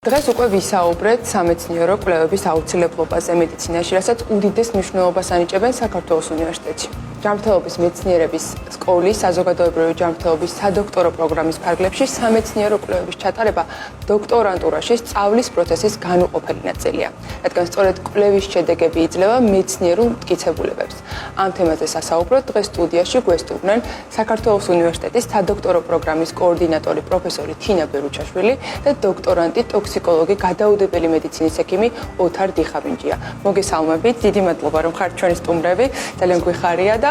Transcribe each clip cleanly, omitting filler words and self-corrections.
დღეს უკვე ვისაუბრეთ სამეცნიერო კვლევების აუცილებლობაზე მედიცინაში, რასაც უდიდეს მნიშვნელობას ანიჭებენ საქართველოს უნივერსიტეტში. ჯანმრთელობის მეცნიერების სკოლის საზოგადოებრივი ჯანმრთელობის სადოქტორო პროგრამის ფარგლებში სამეცნიერო კვლევების ჩატარება დოქტორანტურაში სწავლის პროცესის განუყოფელი ნაწილია, რადგან სწორედ კვლევის შედეგები იძლევა მეცნიერულ მტკიცებულებებს. ამ თემაზე სასაუბროდ დღეს სტუდიაში გვესტუმრნენ საქართველოს უნივერსიტეტის სადოქტორო პროგრამის კოორდინატორი პროფესორი თინა ბერუჩაშვილი და დოქტორანტი ტოქსიკოლოგი გადაუდებელი მედიცინის ექიმი ოთარ დიხაბინჯია. მოგესალმებით, დიდი მადლობა რომ ხართ ჩვენი სტუმრები, ძალიან გვიხარია და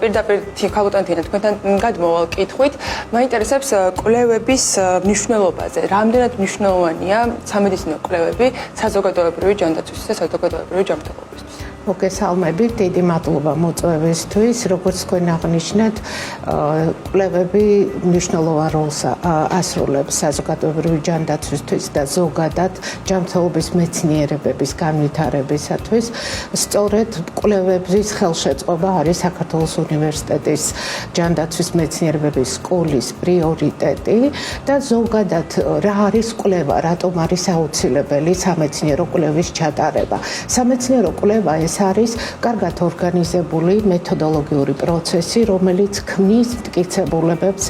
პირდაპირ ხალხთან თქვენთან გადმოვალ კითხვით, მაინტერესებს კვლევების მნიშვნელობაზე. რამდენად მნიშვნელოვანია სამედიცინო კვლევები საზოგადოებრივი ჯანდაცვის და საზოგადოებრივი ჯანმრთელობისთვის? მოგესალმებით, დიდი მადლობა მოწვევისთვის. როგორც თქვენ აღნიშნეთ, კვლევები მნიშვნელოვან როლს ასრულებს საზოგადოებრივი ჯანდაცვისთვის და ზოგადად ჯანმრთელობის მეცნიერებების განვითარებისათვის. სწორედ კვლევების ხელშეწყობა არის საქართველოს უნივერსიტეტის ჯანდაცვის მეცნიერებების სკოლის პრიორიტეტი და ზოგადად რა არის კვლევა, რატომ არის აუცილებელი სამეცნიერო კვლევის ჩატარება. სამეცნიერო კვლევა ეს არის კარგად ორგანიზებული მეთოდოლოგიური პროცესი, რომელიც ქმნის მტკიცებულებებს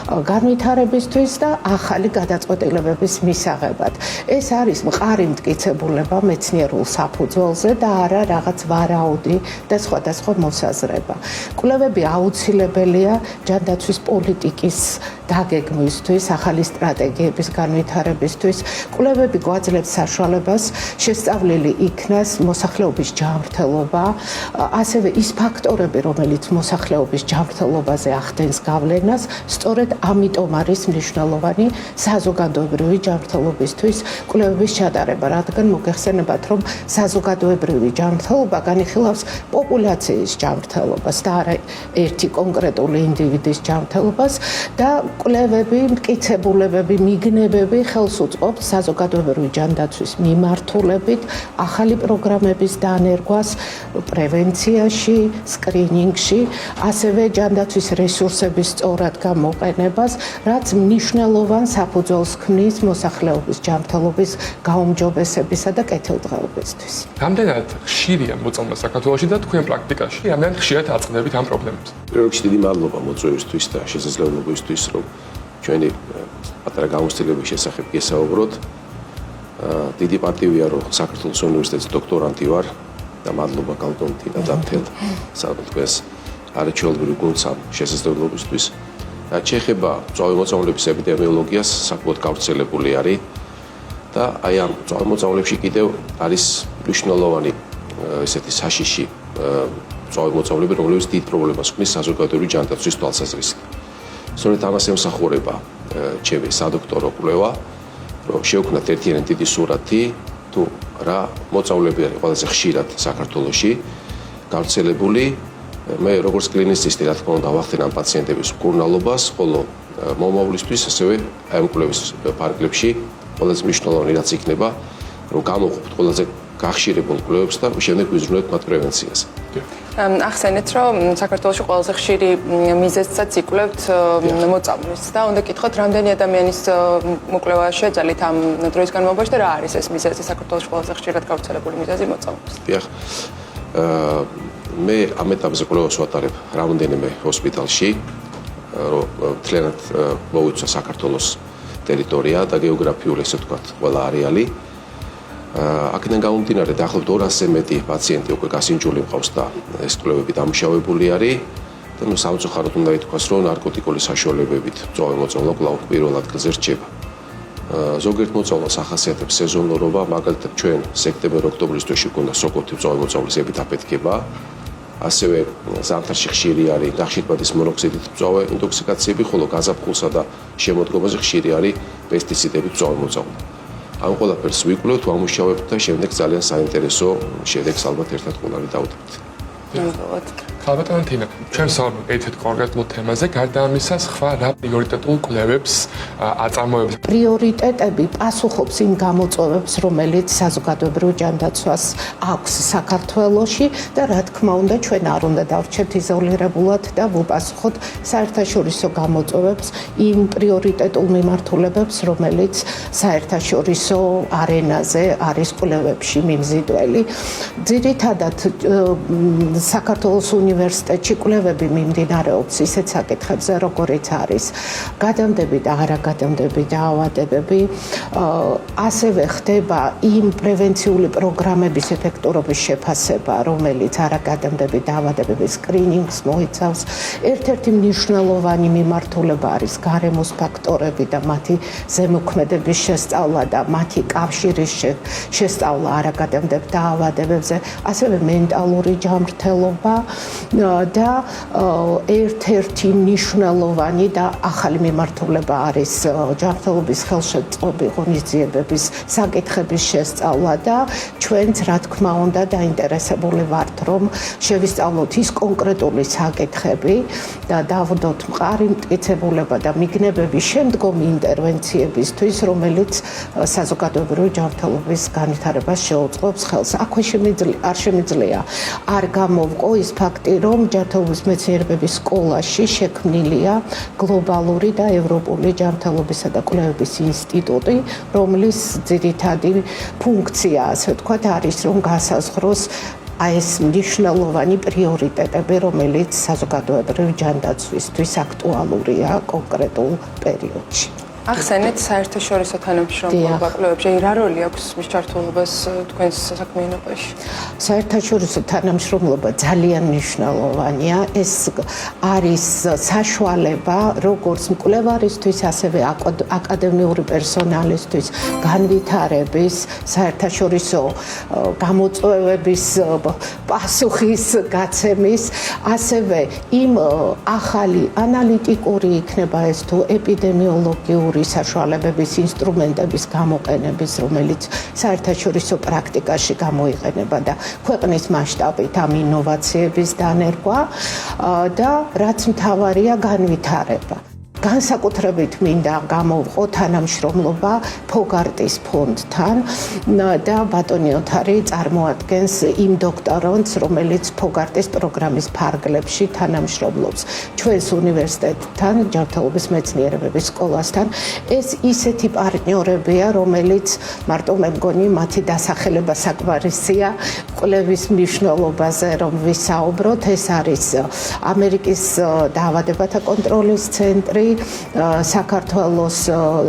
განვითარებისთვის და ახალი გადაწყვეტილებების მისაღებად. ეს არის მყარი მტკიცებულება მეცნიერულ საფუძველზე და არა რაღაც ვარაუდი და სხვადასხვა მოსაზრება. კვლევები აუცილებელია ჯანდაცვის პოლიტიკის დაგეგმვისთვის, ახალი სტრატეგიების განვითარებისთვის. კვლევები გვაძლევს საშუალებას შესწავლილი იქნას მოსახლეობის ჯანმრთელობა, ასევე ის ფაქტორები, რომელიც მოსახლეობის ჯანმრთელობაზე ახდენს გავლენას, სწორედ ამიტომ არის მნიშვნელოვანი საზოგადოებრივი ჯანმრთელობისთვის კვლევების ჩატარება, რადგან მოგეხსენებათ, რომ საზოგადოებრივი ჯანმრთელობა განიხილავს პოპულაციის ჯანმრთელობას და არა ერთი კონკრეტული ინდივიდის ჯანმრთელობას და კვლევები, მტკიცებულებები, მიგნებები ხელს უწყობს საზოგადოებრივი ჯანდაცვის მიმართულებით ახალი პროგრამების დანერგვას პრევენციაში, სკრინინგში, ასევე ჯანდაცვის რესურსების სწორად გამოყენებას, რაც მნიშვნელოვან საფუძველს ქმნის მოსახლეობის ჯანმრთელობის გაუმჯობესებისა და კეთილდღეობისთვის. რამდენად ხშირია მოწამვლა საქართველოში და თქვენ პრაქტიკაში, რამდენად ხშირად აწყდებით ამ პრობლემებს? პირველ რიგში დიდი მადლობა მოწვევისთვის და შესაძლებლობისთვის, რომ ჩვენი პატარა გამოცდილების შესახებ გესაუბროთ. დიდი პატივია, რომ საქართველოს უნივერსიტეტის დოქტორანტი ვარ და მადლობა კალტონ თინა და მთელ თქვენს არაჩვეულებრივ გუნდს ამ შესაძლებლობისთვის. შეეხება მწვავე-მოწამვლების ეპიდემიოლოგიას, საკმაოდ გავრცელებული არის და აი ამ მწვავე-მოწამვლებში კიდევ არის მნიშვნელოვანი ესეთი საშიში მწვავე-მოწამვლები, რომლებიც დიდ პრობლემას ქმნის საზოგადოებრივი ჯანდაცვის თვალსაზრისით. სწორედ ამას ემსახურება ჩემი სადოქტორო კვლევა, რომ შევქმნათ ერთიანი დიდი სურათი თუ რა მოწამვლები არის ყველაზე ხშირად საქართველოში გავრცელებული. მე როგორც კლინიცისტი, რა თქმა უნდა, ვახდენ ამ პაციენტების მკურნალობას, ხოლო მომავლისთვის ასევე ამ კვლევის ფარგლებში ყველაზე მნიშვნელოვანი რაც იქნება, რომ გამოვყოფთ ყველაზე გახშირებულ კვლევებს და შემდეგ ვიზრუნოთ მათ პრევენციაზე. ახსენეთ, რომ საქართველოში ყველაზე ხშირი მიზეზსაც იკვლევთ მოწამვლის და უნდა კითხოთ, რამდენი ადამიანის მოკვლევა შეძალით ამ დროის განმავლობაში და რა არის ეს მიზეზი საქართველოში ყველაზე ხშირად გავრცელებული მიზეზი მოწამვლის? დიახ. მე ამ ეტაპზე კვლევას ვატარებ რამდენიმე ჰოსპიტალში, რომ მთლიანად მოვიცვა საქართველოს ტერიტორია და გეოგრაფიული, ესე ვთქვათ, ყველა არეალი. აქედან გამომდინარე, დაახლოებით 200-ზე მეტი პაციენტი უკვე გასინჯული მყავს და ეს კვლევები დამუშავებული არის და სამწუხაროდ უნდა ითქვას, რომ ნარკოტიკული საშუალებებით მწვავე-მოწამვლა კვლავ პირველ ადგილზე რჩება. ზოგიერთ მოწამვლას ახასიათებს სეზონურობა, მაგალითად ჩვენ სექტემბერ-ოქტომბრის თვეში გვქონდა სოკოთი მწვავე-მოწამვლის ეპიდაფეთქება. ასევე ზამთარში ხშირი არის ნახშირბადის მონოქსიდით მწვავე ინტოქსიკაციები, ხოლო გაზაფხულსა და შემოდგომაზე ხშირი არის პესტიციდებით მწვავე-მოწამვლა. ამ ყველაფერს ვიკვლევთ, ვამუშავებთ და შემდეგ ძალიან საინტერესო შედეგს ალბათ ერთად ყველანი დავუდგეთ. ნამდვილად. ხალბატონო თინა, ჩვენ საუბრობთ ერთ-ერთ კონკრეტულ თემაზე, გარდა ამისა, სხვა რა პრიორიტეტულ კვლევებს აწარმოებს? პრიორიტეტები პასუხობს იმ გამოწვევებს, რომელიც საზოგადოებრივ ჯანდაცვას აქვს საქართველოში და რა თქმა უნდა, ჩვენ არ უნდა დავრჩეთ იზოლირებულად და ვუპასუხოთ საერთაშორისო გამოწვევებს, იმ პრიორიტეტულ მიმართულებებს, რომელიც საერთაშორისო არენაზე არის კვლევებში მიმზიდველი. ძირითადად საქართველოს უნივერსიტეტში კვლევები მიმდინარეობს ისეთ საკითხებზე, როგორიც არის გადამდები და არაგადამდები დაავადებები, ასევე ხდება იმ პრევენციული პროგრამების ეფექტურობის შეფასება, რომელიც არაგადამდები დაავადებების სკრინინგს მოიცავს. ერთ-ერთი მნიშვნელოვანი მიმართულება არის გარემოს ფაქტორები და მათი ზემოქმედების შესწავლა და მათი კავშირის შესწავლა არაგადამდებელ დაავადებებზე, ასევე მენტალური ჯანმრთელობა და ერთ-ერთი მნიშვნელოვანი და ახალი მიმართულება არის ჯანმრთელობის ხელშეწყობი ღონისძიებების საკითხების შესწავლა და ჩვენც რა თქმა უნდა დაინტერესებული ვართ, რომ შევისწავლოთ ის კონკრეტული საკითხები და დავდოთ მყარი მტკიცებულება და მიგნებები შემდგომი ინტერვენციებისთვის, რომელიც საზოგადოებრივი ჯანმრთელობის განვითარებას შეუწყობს ხელს. აქვე არ შემიძლია არ გამოვყო ის ფაქტი, რომ ჯანმრთელობის მეცნიერებების სკოლაში შექმნილია გლობალური და ევროპული ჯანმრთელობისა და კვლევების ინსტიტუტი, რომლის ძირითადი ფუნქცია, ასე ვთქვათ, არის რომ გასაზღვროს ეს მნიშვნელოვანი პრიორიტეტები, რომელიც საზოგადოებრივ ჯანდაცვისთვის აქტუალურია კონკრეტულ პერიოდში. ახსენეთ საერთაშორისო თანამშრომლობა კვლევებში, რა როლი აქვს მის ჩართულობას თქვენს საქმიანობაში? საერთაშორისო თანამშრომლობა ძალიან მნიშვნელოვანია. ეს არის საშუალება როგორც მკვლევარისთვის, ასევე აკადემიური პერსონალისთვის განვითარების, საერთაშორისო გამოწვევების პასუხის გაცემის, ასევე იმ ახალი ანალიტიკური იქნება ეს თუ ეპიდემიოლოგიური საშუალებების ინსტრუმენტების გამოყენების, რომელიც საერთაშორისო პრაქტიკაში გამოიყენება და ქვეყნის მასშტაბით ამ ინოვაციების დანერგვა და რაც მთავარია განვითარება. განსაკუთრებით მინდა გამოვყო თანამშრომლობა ფოგარტის ფონდთან და ბატონი ოთარი წარმოადგენს იმ დოქტორანტს, რომელიც ფოგარტის პროგრამის ფარგლებში თანამშრომლობს ჩვენს უნივერსიტეტთან, ჯანმრთელობის მეცნიერებების სკოლასთან. ეს ისეთი პარტნიორებია, რომელიც მარტო მე მგონი მათი დასახელება საკმარისია კვლევის მნიშვნელობაზე, რომ ვისაუბროთ. ეს არის ამერიკის დაავადებათა კონტროლის ცენტრი, საქართველოს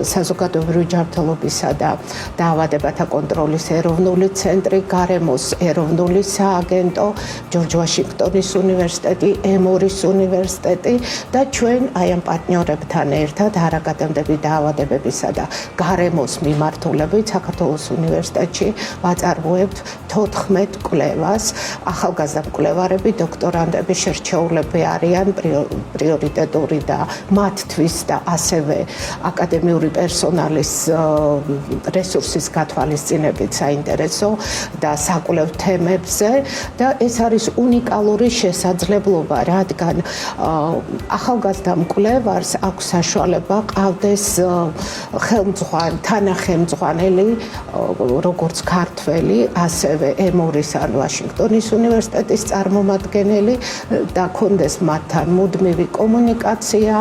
საზოგადოებრივი ჯანმრთელობისა და დაავადებათა კონტროლის ეროვნული ცენტრი, გარემოს ეროვნული სააგენტო, ჯორჯ ვაშინგტონის უნივერსიტეტი, ემორის უნივერსიტეტი და ჩვენ აი ამ პარტნიორებთან ერთად არაგადამდები დაავადებებისა და გარემოს მიმართულებით საქართველოს უნივერსიტეტში ვაწარმოებთ 14 კვლევას. ახალგაზრდა მკვლევარები, დოქტორანტები შერჩეულები არიან პრიორიტეტული და მათთვის და ასევე აკადემიური პერსონალის რესურსის გათვალისწინებით საინტერესო და საკვლევ თემებზე და ეს არის უნიკალური შესაძლებლობა, რადგან ახალგაზრდა მკვლევარს აქვს საშუალება ყავდეს თანახემწყვანელი, როგორც ქართველი, ასევე ემორის ან ვაშინგტონის უნივერსიტეტის წარმომადგენელი და კონდეს მათთან მუდმივი კომუნიკაცია,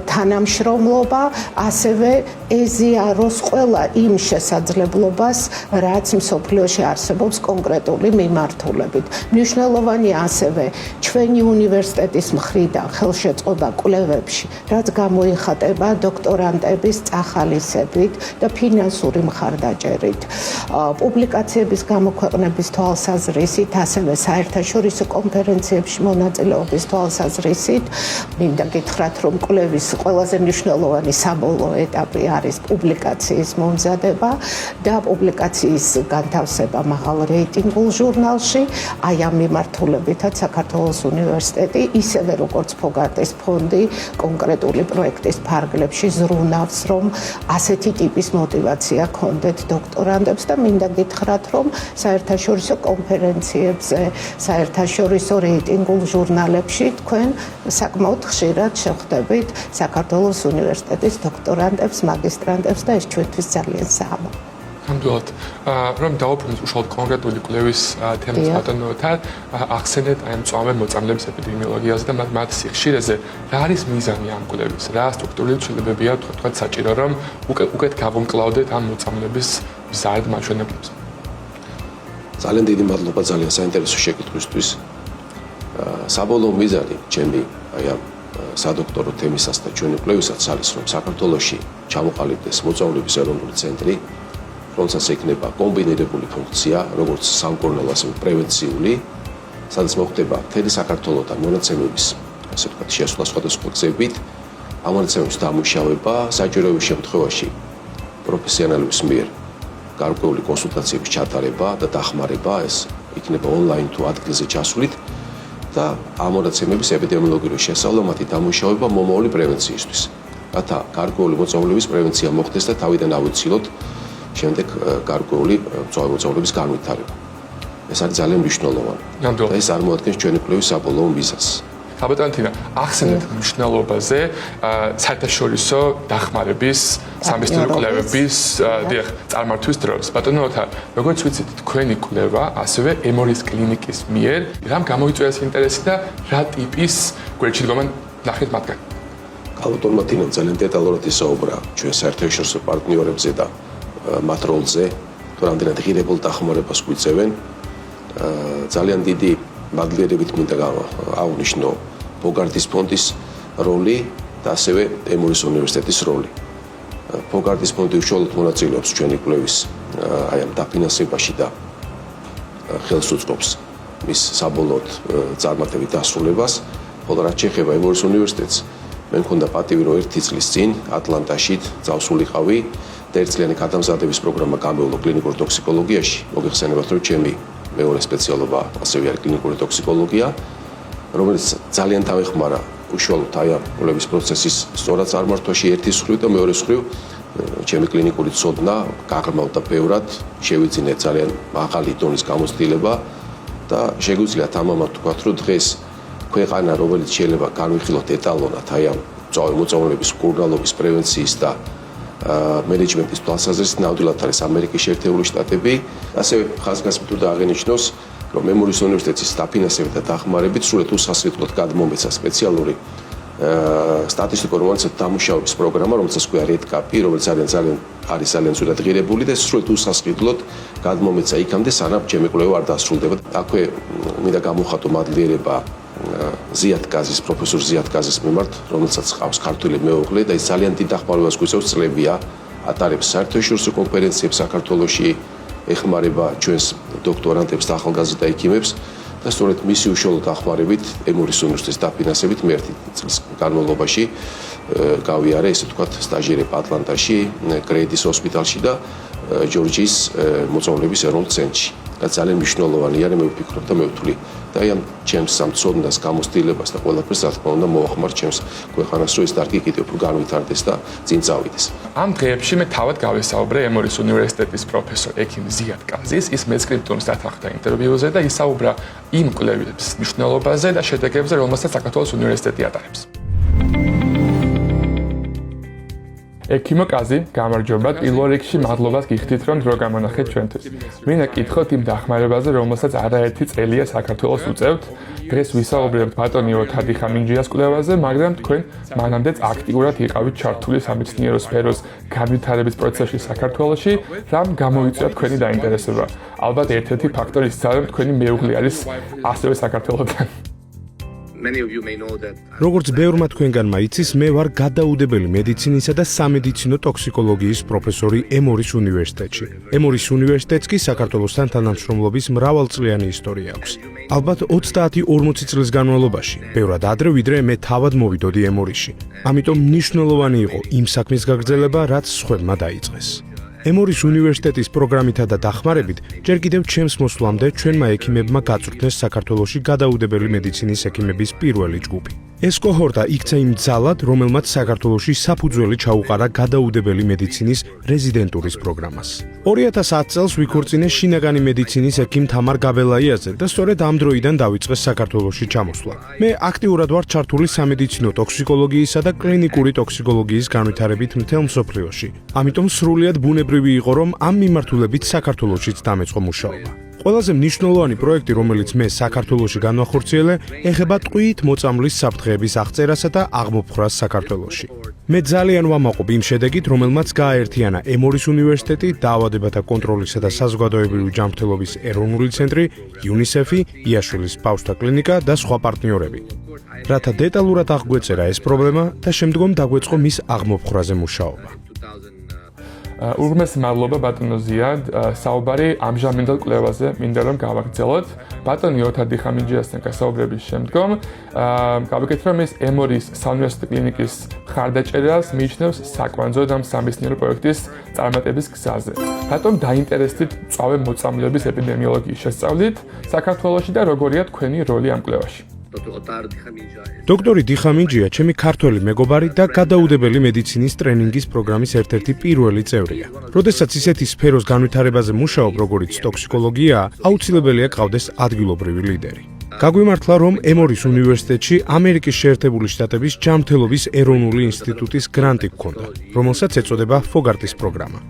თანამშრომლობა, ასევე ეზიაროს ყველა იმ შესაძლებლობას, რაც მსოფლიოში არსებობს კონკრეტული მიმართულებით. მნიშვნელოვანია ასევე ჩვენი უნივერსიტეტის მხრიდან ხელშეწყობა კვლევებში, რაც გამოიხატება დოქტორანტების წახალისებით და ფინანსური მხარდაჭერით. პუბლიკაციების გამოქვეყნების თვალსაზრისით, ასევე საერთაშორისო კონფერენციებში მონაწილეობის თვალსაზრისით, მინდა გითხრათ, რომ კვლევის ყველაზე მნიშვნელოვანი საბოლოო ეტაპი არის პუბლიკაციის მომზადება და პუბლიკაციის განთავსება მაღალ რეიტინგულ ჟურნალში. აი ამ მიმართულებითაც საქართველოს უნივერსიტეტი, ისევე როგორც ფოგარტის ფონდი, კონკრეტული პროექტის ფარგლებში ზრუნავს, რომ ასეთი ტიპის მოტივაცია ქონდეთ დოქტორანტებს და მინდა გითხრათ, რომ საერთაშორისო კონფერენციებზე, საერთაშორისო რეიტინგულ ჟურნალებში თქვენ საკმაოდ ხშირად შეხვდებით საქართველოს უნივერსიტეტის დოქტორანტებს, მაგისტრანტებს და ეს ჩვენთვის ძალიან საამო. ნამდვილად, რომ დავუბრუნდეთ უშუალოდ კონკრეტული კვლევის თემას ბატონოთან, ახსენეთ აი მწვავე მოწამლების ეპიდემიოლოგიაზე და მათ სიხშირეზე, რა არის მიზანი ამ კვლევის, რა სტრუქტურული ცვლილებებია თქვა საჭირო, რომ უკეთ გავუმკლავდეთ ამ მოწამლების მზარდ მაჩვენებლებს. ძალიან დიდი მადლობა ძალიან საინტერესო შეკითხვისთვის. საბოლოო მიზანი ჩემი აი ამ სადოქტორო თემისას და ჩვენი კვლევისაც არის, რომ საქართველოში ჩამოყალიბდეს მოწამლების ეროვნული ცენტრი, რომელსაც ექნება კომბინირებული ფუნქცია, როგორც სამკურნალო, ასევე პრევენციული, სადაც მოხდება მთელი საქართველოსთან მონაცემების, ასე ვთქვათ, შესვლა სხვადასხვა გზებით, ამ მონაცემების დამუშავება, საჭიროების შემთხვევაში პროფესიონალების მიერ გარკვეული კონსულტაციების ჩატარება და დახმარება, ეს იქნება ონლაინ თუ ადგილზე ჩასვლით და ამ მონაცემების ეპიდემიოლოგიური შესწავლა, მათი დამუშავება მომავალი პრევენციისთვის. რათა გარკვეული მოწამლების პრევენცია მოხდეს და თავიდან ავიცილოთ შემდეგ გარკვეული მოწამლების განვითარება. ეს არის ძალიან მნიშვნელოვანი. და ეს წარმოადგენს ჩვენი კვლევის საბოლოო მიზანს. საბატონო, ახსენეთ მნიშვნელობაზე საერთაშორისო დახმარების, სამეცნიერო კვლევების წარმართვის დროს. ბატონოთა, როგორც ვიცით, თქვენი კვლევა ასევე ემორის კლინიკის მიერ რამ გამოიწვია ინტერესი და რა ტიპის გვერდში დგომენ ნახეთ მათგან. ალბათ მათინამ ძალიან დეტალურად ისაუბრა ჩვენ საერთაშორისო პარტნიორებზე და მათ როლზე, თუ რამდენად ღირებულ დახმარებას გვიწევენ. ძალიან დიდი მაგალითებით მინდა აღვნიშნო ფოგარტის ფონდის როლი და ასევე ემორის უნივერსიტეტის როლი. ფოგარტის ფონდი უშუალოდ მონაწილეობს ჩვენი კვლევის აი ამ დაფინანსებაში და ხელს უწყობს მის საბოლოოდ წარმატებით დასრულებას, ხოლო რაც შეეხება ემორის უნივერსიტეტს, მე მქონდა პატივი, რომ 1 წლის წინ ატლანტაში წავსულიყავი და ერთწლიანი გადამზადების პროგრამა გამევლო კლინიკურ ტოქსიკოლოგიაში. მოგეხსენებათ, რომ ჩემი მეორე სპეციალობა ასევე არის კლინიკური ტოქსიკოლოგია, რომელიც ძალიან დამეხმარა უშუალოდ აი ამ კვლევის პროცესის სწორად წარმართვაში ერთის მხრივ და მეორეს მხრივ ჩემი კლინიკური ცოდნა გაღრმავდა ბევრად, შევიძინე ძალიან მაღალი დონის გამოცდილება და შეგვიძლია თამამად ვთქვათ, რომ დღეს ქვეყანა, რომელიც შეიძლება განვიხილოთ ეტალონად აი ამ მოწამლების მკურნალობის პრევენციის და მენეჯმენტის თვალსაზრისით ნამდვილად არის ამერიკის შეერთებული შტატები, ასევე ხაზგასმით უნდა აღინიშნოს, რომ ემორის უნივერსიტეტის დაფინანსებით და დახმარებით სრულად უსასყიდლოდ გადმომეცა სპეციალური სტატისტიკურ მონაცემთა დამუშავების პროგრამა, რომელსაც ქვია REDCAP-ი, რომელიც არის ძალიან ძვირად ღირებული და სრულად უსასყიდლოდ გადმომეცა იქამდე, სანამ ჩემი კვლევა არ დასრულდება. აქვე მინდა გამოვხატო მადლიერება ზიათკაზის, პროფესორ ზიათკაზის მიმართ, რომელსაც ყავს ქართული მეუღლე და ის ძალიან დიდ დახმარებას გვიწევს წლებია, ატარებს საერთაშორისო კონფერენციებს საქართველოში, ეხმარება ჩვენს დოქტორანტებს და ახალგაზრდა ექიმებს და სწორედ მისი უშუალო დახმარებით ემორის უნივერსიტეტის დაფინანსებით მე 1 წლის განმავლობაში გავიარე, ესე ვთქვათ, სტაჟირება ატლანტაში, კრეიდის ჰოსპიტალში და ჯორჯიის მოწამლების ეროვნულ ცენტრში. და ძალიან მნიშვნელოვანი არის, მე ვფიქრობ და მე ვთვლი და აი ამ ჩემს სამწოდნას გამოცდილებას და ყველაფერს რა თქმა უნდა მოვახმარ ჩემს ქვეყანას, რომ ეს დარგი კიდევ უფრო განვითარდეს და წინ წავიდეს. ამ დღეებში მე თავად გავესაუბრე ემორის უნივერსიტეტის პროფესორ ექიმ ზიათკაზის, ის მეცხრიტუნის დათანხმდა ინტერვიუზე და ისაუბრა იმ კვლევის მნიშვნელობაზე და შედეგებზე, რომელსაც საქართველოს უნივერსიტეტი ატარებს. ექიმო კაზი, გამარჯობა, პირველ-რიგში მადლობას გიხდით, რომ დრო გამონახეთ ჩვენთვის. მინდა გითხოთ იმ დახმარებაზე, რომელსაც არაერთი წელია საქართველოს უწევთ. დღეს ვისაუბრებთ ბატონი ოთადი ხამინჯიას კვლევაზე, მაგრამ თქვენ მანამდეც აქტიურად იყავით ჩართული სამეცნიერო სფეროს განვითარების პროცესში საქართველოში, რამ გამოიწვია თქვენი დაინტერესება. ალბათ ერთ-ერთი ფაქტორი ისაა, რომ თქვენი მეუღლე არის ასევე საქართველოსთან. როგორც ბევრმა თქვენგანმა იცის, მე ვარ გადაუდებელი მედიცინისა და სამედიცინო ტოქსიკოლოგიის პროფესორი ემორის უნივერსიტეტში. ემორის უნივერსიტეტს კი საქართველოსთან თანამშრომლობის მრავალწლიანი ისტორია აქვს. ალბათ 30-40 წლის განმავლობაში, ბევრად ადრე ვიდრე მე თავად მოვიდოდი ემორისში. ამიტომ მნიშვნელოვანი იყო იმ საქმის გაგრძელება, რაც სხვებმა დაიწყეს. ემორის უნივერსიტეტის პროგრამითა და დახმარებით ჯერ კიდევ ჩემს მოსვლამდე ჩვენმა ექიმებმა გაწვრთნეს საქართველოში გადაუდებელი მედიცინის ექიმების პირველი ჯგუფი. ეს კოჰორტა იქცა იმ ძალად, რომელმაც საქართველოში საფუძველი ჩაუყარა გადაუდებელი მედიცინის რეზიდენტურის პროგრამას. 2010 წელს ვიქორწინე შინაგანი მედიცინის ექიმ თამარ გაბელაიაზე და სწორედ ამ დროიდან დაიწყეს საქართველოში ჩამოსვლა. მე აქტიურად ვარ ჩართული სამედიცინო ტოქსიკოლოგიისა და კლინიკური ტოქსიკოლოგიის განვითარებით მთელ მსოფლიოში. ამიტომ სრულიად ბუნებრივი იყო, რომ ამ მიმართულებით საქართველოშიც დამეწყო მუშაობა. ყველაზე მნიშვნელოვანი პროექტი, რომელიც მე საქართველოში განვახორციელე, ეხება ტყვიით მოწამვლის საფრთხეების აღწერასა და აღმოფხვრას საქართველოში. მე ძალიან ვამაყობ იმ შედეგით, რომელმაც გააერთიანა ემორის უნივერსიტეტი, დაავადებათა კონტროლისა და საზოგადოებრივი ჯანმრთელობის ეროვნული ცენტრი, UNICEF-ი, იაშვილის ბავშვთა კლინიკა და სხვა პარტნიორები. რათა დეტალურად აღგვეწერა ეს პრობლემა და შემდგომ დაგვეწყო მის აღმოფხვრაზე მუშაობა. უღმეს მადლობა ბატონო ზიად, საუბარი ამჟამინდელ კვლევაზე მინდა რომ გავაგრძელოთ. ბატონი ოთარ დიხამინჯიასთან გასაუბრების შემდგომ გავაკეთე რომ ეს ემორის საუნივერსიტეტო კლინიკის მხარდაჭერას მიიჩნევს საკვანძო და სამეცნიერო პროექტის წარმატების გზაზე. რატომ დაინტერესდით მწვავე მოწამვლების ეპიდემიოლოგიის შესწავლით საქართველოში და როგორია თქვენი როლი ამ კვლევაში? დოქტორი დიხამინჯია ჩემი ქართველი მეგობარი და გადაუდებელი მედიცინის ტრენინგის პროგრამის ერთ-ერთი პირველი წევრია. როდესაც ისეთი სფეროს განვითარებაზე მუშაობ, როგორიც ტოქსიკოლოგია, აუცილებელია გყავდეს ადგილობრივი ლიდერი. გაგვიმართლა, რომ ემორის უნივერსიტეტში ამერიკის შეერთებული შტატების ჯანმრთელობის ეროვნული ინსტიტუტის გრანტი გქონდა, რომელსაც ეწოდება ფოგარტის პროგრამა.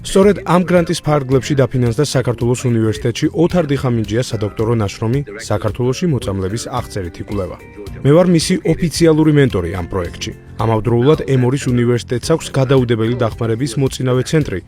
სწორედ ამ გრანტის ფარგლებში დაფინანსდა საქართველოს უნივერსიტეტში ოთარ დიხამინჯიას სადოქტორო ნაშრომი საქართველოში მოწამლების აღწერითი კვლევა. მე ვარ მისი ოფიციალური მენტორი ამ პროექტში. ამავდროულად ემორის უნივერსიტეტს აქვს გადაუდებელი დახმარების მოწინავე ცენტრი,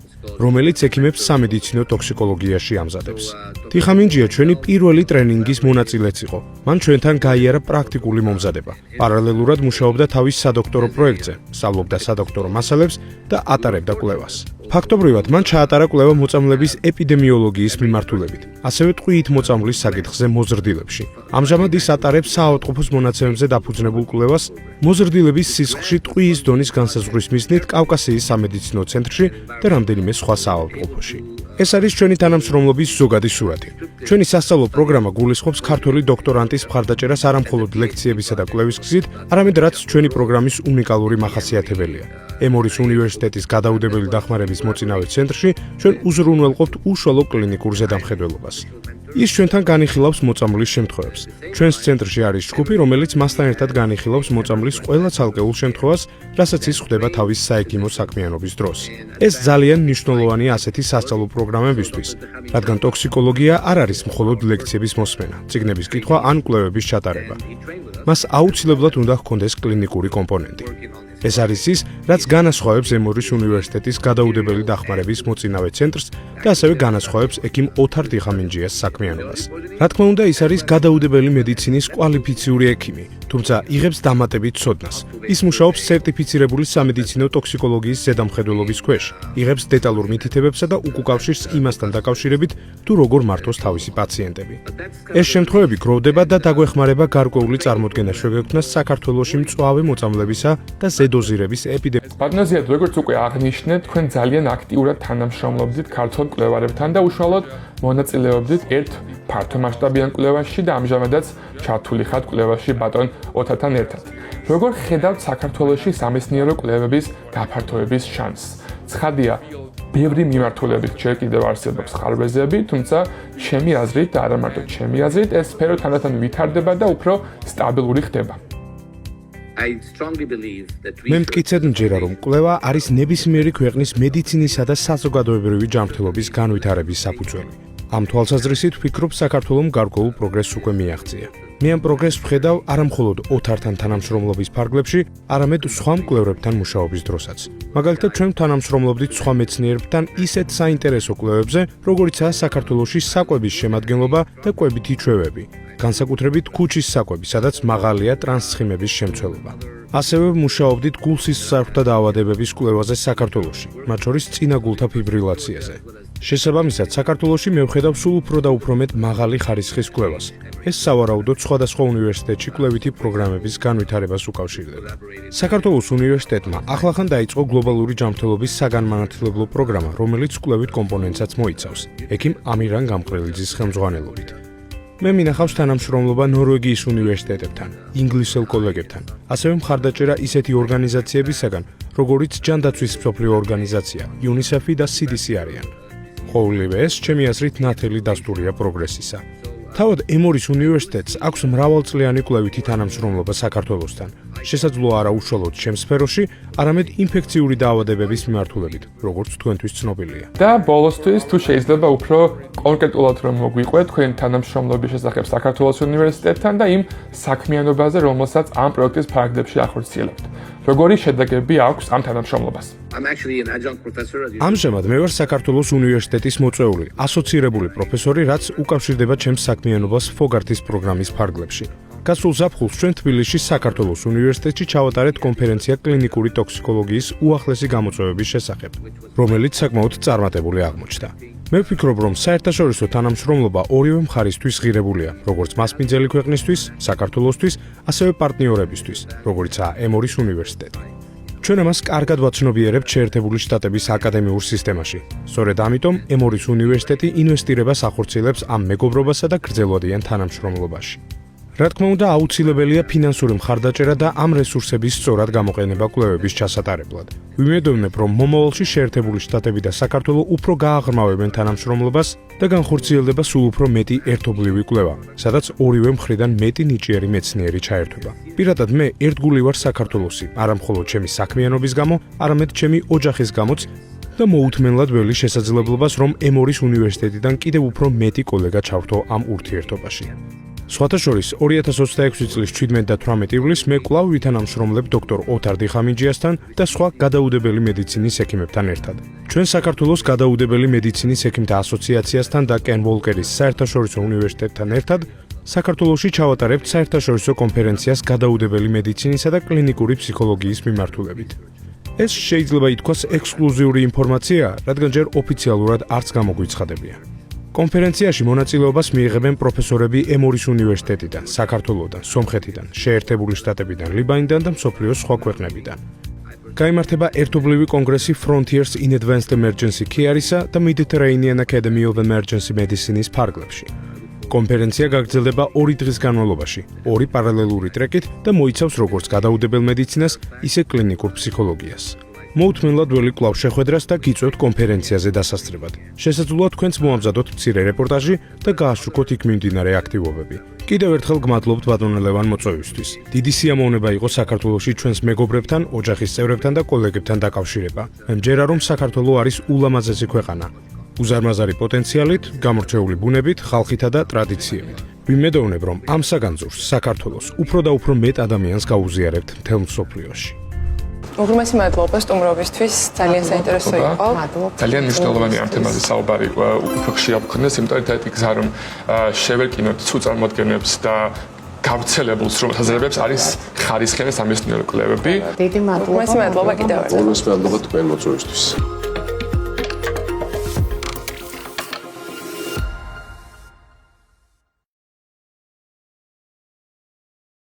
რომელიც ექიმებს სამედიცინო ტოქსიკოლოგიაში ამზადებს. დიხამინჯია ჩვენი პირველი ტრენინგის მონაწილეც იყო. მან ჩვენთან გაიარა პრაქტიკული მომზადება. პარალელურად მუშაობდა თავის სადოქტორო პროექტზე, სწავლობდა სადოქტორო მასალებს და ატარებდა კვლევას. ფაქტობრივად, მან ჩაატარა კვლევა მოწამლების ეპიდემიოლოგიის მიმართულებით, ასევე ტყვიით მოწამვლის საკითხზე მოზრდილებში. ამჟამად ის ატარებს საავადმყოფოს მონაცემებზე დაფუძნებულ კვლევას მოზრდილების სისხლში ტყვიის დონის განსაზღვრის მიზნით კავკასიის სამედიცინო ცენტრში და რამდენიმე სხვა საავადმყოფოში. ეს არის ჩვენი თანამშრომლობის ზოგადი სურათი. ჩვენი სასწავლო პროგრამა გულისხმობს ქართველი დოქტორანტის მხარდაჭერას არა მხოლოდ ლექციებისა და კვლევის გზით, არამედ რაც ჩვენი პროგრამის უნიკალური მახასიათებელია. ემორის უნივერსიტეტის გადაუდებელი დახმარების მოწინავე ცენტრში ჩვენ უზრუნველყოფთ უშუალო კლინიკურ ზედამხედველობას. ის ჩვენთან განიხილავს მოწამვლის შემთხვევებს. ჩვენს ცენტრში არის ჯგუფი, რომელიც მასთან ერთად განიხილავს მოწამვლის ყველა ცალკეულ შემთხვევას, რასაც ის ხვდება თავის საექიმო საქმიანობის დროს. ეს ძალიან მნიშვნელოვანია ასეთი სასწავლო პროგრამებისთვის, რადგან ტოქსიკოლოგია არ არის მხოლოდ ლექციების მოსმენა, წიგნების კითხვა ან კვლევების ჩატარება. მას აუცილებლად უნდა ჰქონდეს კლინიკური კომპონენტი. ეს არის ის, რაც განასხვავებს ემორის უნივერსიტეტის გადაუდებელი დახმარების მოწინავე ცენტრს და ასევე განასხვავებს ექიმ ოთარ დიხამინჯიას საქმიანობას. რა თქმა უნდა, ის არის გადაუდებელი მედიცინის კვალიფიციური ექიმი, თუმცა იღებს დამატებით ცოდნას. ის მუშაობს სერტიფიცირებული სამედიცინო ტოქსიკოლოგიის ზედამხედველობის ქვეშ, იღებს დეტალურ მითითებებსა და უკავშირს იმასთან დაკავშირებით, თუ როგორ მართოს თავისი პაციენტები. ეს შემთხვევები გროვდება და დაგვეხმარება გარკვეული წარმოდგენა შეგვექვთნას საქართველოში მწვავე მოწამვლებისა და დოზირების ეპიდემია. ბატონო ზიად, როგორც უკვე აღნიშნეთ, თქვენ ძალიან აქტიურად თანამშრომლობდით ქართულ მკვლევარებთან და უშუალოდ მონაწილეობდით ერთ ფართომასშტაბიან კვლევაში და ამჟამადაც ჩართული ხართ კვლევაში ბატონ ოთართან ერთად. როგორ ხედავთ საქართველოში სამეცნიერო კვლევების გაფართოების შანსს? ცხადია, ბევრი მიმართულებით ჯერ კიდევ არსებობს ხარვეზები, თუმცა ჩემი აზრით და არა მარტო ჩემი აზრით, ეს სფერო თანდათან ვითარდება და უფრო სტაბილური ხდება. მე მტკიცედ მჯერა, რომ კვლევა არის ნებისმიერი ქვეყნის მედიცინისა და საზოგადოებრივი ჯანმრთელობის განვითარების საფუძველი. ამ თვალსაზრისით ვფიქრობ, საქართველომ გარკვეულ პროგრესს უკვე მიაღწია. მე ამ პროგრესს ვხედავ არა მხოლოდ ოთართან თანამშრომლობის ფარგლებში, არამედ სხვა მკვლევრებთან მუშაობის დროსაც. მაგალითად, ჩვენ თანამშრომლობდით სხვა მეცნიერებთან ისეთ საინტერესო კვლევებზე, როგორიცაა საქართველოში საკვების შემადგენლობა და კვებითი ჩვევები, განსაკუთრებით ქუჩის საკვები, სადაც მაღალია ტრანსცხიმების შემცველობა. ასევე მუშაობდით გულსისხლძარღვთა დაავადებების კვლევაზე საქართველოში, მათ შორის წინაგულთა ფიბრილაციაზე. შესაბამისად, საქართველოში მე ვხედავ სულ უფრო და უფრო მეტ მაღალი ხარისხის კვლევას. ეს სავარაუდოდ სხვადასხვა უნივერსიტეტში კვლევითი პროგრამების განვითარებას უკავშირდება. საქართველოს უნივერსიტეტმა ახლახან დაიწყო გლობალური ჯანმრთელობის საგანმანათლებლო პროგრამა, რომელიც კვლევით კომპონენტსაც მოიცავს, ექიმ ამირან გამყრელიძის ხელმძღვანელობით. მე მინახავს თანამშრომლობა ნორვეგიის უნივერსიტეტებთან, ინგლისელ კოლეგებთან, ასევე მხარდაჭერა ისეთი ორგანიზაციებისაგან, როგორიც ჯანდაცვის მსოფლიო ორგანიზაცია, UNICEF-ი და CDC არიან. ყოველივე ეს, ჩემი აზრით, ნათელი დასტურია პროგრესისა. თავად ემორის უნივერსიტეტს აქვს მრავალწლიანი კვლევითი თანამშრომლობა საქართველოსთან. შესაძლოა არა უშუალოდ ჩემ სფეროში, არამედ ინფექციური დაავადებების მიმართულებით, როგორც თქვენთვის ცნობილია. და ბოლოსთვის თუ შეიძლება უფრო კონკრეტულად რომ მოგვიყვეთ თქვენ თანამშრომლობის შესახებ საქართველოს უნივერსიტეტთან და იმ საქმიანობაზე, რომელსაც ამ პროექტის ფარგლებში ახორციელებთ. როგორი შედეგები აქვს ამ თანამშრომლობას? ამჟამად მე ვარ საქართველოს უნივერსიტეტის მოწვეული, ასოცირებული პროფესორი, რაც უკავშირდება ჩემს საქმიანობას ფოგართის პროგრამის ფარგლებში. გასულ ზაფხულს ჩვენ თბილისში საქართველოს უნივერსიტეტში ჩავატარეთ კონფერენცია კლინიკური ტოქსიკოლოგიის უახლესი გამოწვევების შესახებ, რომელიც საკმაოდ წარმატებული აღმოჩნდა. მე ვფიქრობ, რომ საერთაშორისო თანამშრომლობა ორივე მხარისთვის ღირებულია, როგორც მასპინძელი ქვეყნისთვის, საქართველოსთვის, ასევე პარტნიორებისთვის, როგორიცაა ემორის უნივერსიტეტი. ჩვენ ამას კარგად ვაცნობიერებთ შეერთებული შტატების აკადემიურ სისტემაში. სწორედ ამიტომ ემორის უნივერსიტეტი ინვესტირებას ახორციელებს ამ მეგობრობასა და გრძელვადიან თანამშრომლობაში. რა თქმა უნდა, აუცილებელია ფინანსური მხარდაჭერა და ამ რესურსების სწორად გამოყენება კვლევების ჩასატარებლად. ვიმედოვნებ, რომ მომავალში შეერთებული შტატები და საქართველო უფრო გააღრმავებენ თანამშრომლობას და განხორციელდება სულ უფრო მეტი ერთობლივი კვლევა, სადაც ორივე მხრიდან მეტი ნიჭიერი მეცნიერი ჩაერთვება. პირადად მე ერთგული ვარ საქართველოსი, არა მხოლოდ ჩემი საქმიანობის გამო, არამედ ჩემი ოჯახის გამოც და მოუთმენლად ველი შესაძლებლობას, რომ ემორის უნივერსიტეტიდან კიდევ უფრო მეტი კოლეგა ჩავრთო ამ ურთიერთობაში. სხვათა შორის 2026 წლის 17 და 18 ივლისს მე კვლავ ვითანამშრომლებ დოქტორ ოთარ დიხამინჯიასთან და სხვა გადაუდებელი მედიცინის ექიმებთან ერთად. ჩვენ საქართველოს გადაუდებელი მედიცინის ექიმთა ასოციაციასთან და კენ ვოლკერის საერთაშორისო უნივერსიტეტთან ერთად საქართველოში ჩავატარებთ საერთაშორისო კონფერენციას გადაუდებელი მედიცინისა და კლინიკური ფსიქოლოგიის მიმართულებით. ეს შეიძლება ითქვას ექსკლუზიური ინფორმაციაა, რადგან ჯერ ოფიციალურად არც გამოგვიცხადებია. კონფერენციაში მონაწილეობას მიიღებენ პროფესორები ემორის უნივერსიტეტიდან, საქართველოდან, სომხეთიდან, შეერთებული შტატებიდან, ლიბანიდან და მსოფლიოს სხვა ქვეყნებიდან. გაიმართება ერთობლივი კონგრესი Frontiers in Advanced Emergency Care-ისა და Mediterranean Academy of Emergency Medicine-ის ფარგლებში. კონფერენცია გაგრძელდება 2 დღის განმავლობაში, 2 პარალელური ტრეკით და მოიცავს როგორც გადაუდებელ მედიცინას, ისე კლინიკურ ფსიქოლოგიას. მოუთმენლად ველი კვლავ შეხვედრას და გიწევთ კონფერენციაზე დასასწრებად. შესაძლოა თქვენც მოამზადოთ მცირე რეპორტაჟი და გააშუქოთ იქ მიმდინარე აქტივობები. კიდევ ერთხელ გმადლობთ ბატონ ლევან მოწვევისთვის. დიდი სიამოვნება იყო საქართველოში ჩვენს მეგობრებთან, ოჯახის წევრებთან და კოლეგებთან დაკავშირება. მე მჯერა, რომ საქართველო არის ულამაზესი ქვეყანა. უზარმაზარი პოტენციალით, გამორჩეული ბუნებით, ხალხითა და ტრადიციებით. ვიმედოვნებ, რომ ამ საგანძურს საქართველოს უფრო და უფრო მეტ ადამიანს გაუზიარებთ მთელ მსოფლიოში. უღრმესი მადლობა სტუმრობისთვის, ძალიან საინტერესო იყო. ძალიან მნიშვნელოვანი ამ თემაზე საუბარი უფრო ხშირად გქონდეს, იმიტომ რომ ერთი გზა რომ შევერკინოთ სულ წარმოადგენებს და გავრცელებულს რომ თაზრებებს არის ხარისხიანი სამეცნიერო კვლევები. დიდი მადლობა. უღრმესი მადლობა კიდევ ერთხელ. ბოლოს მადლობა თქვენ მოწვევისთვის.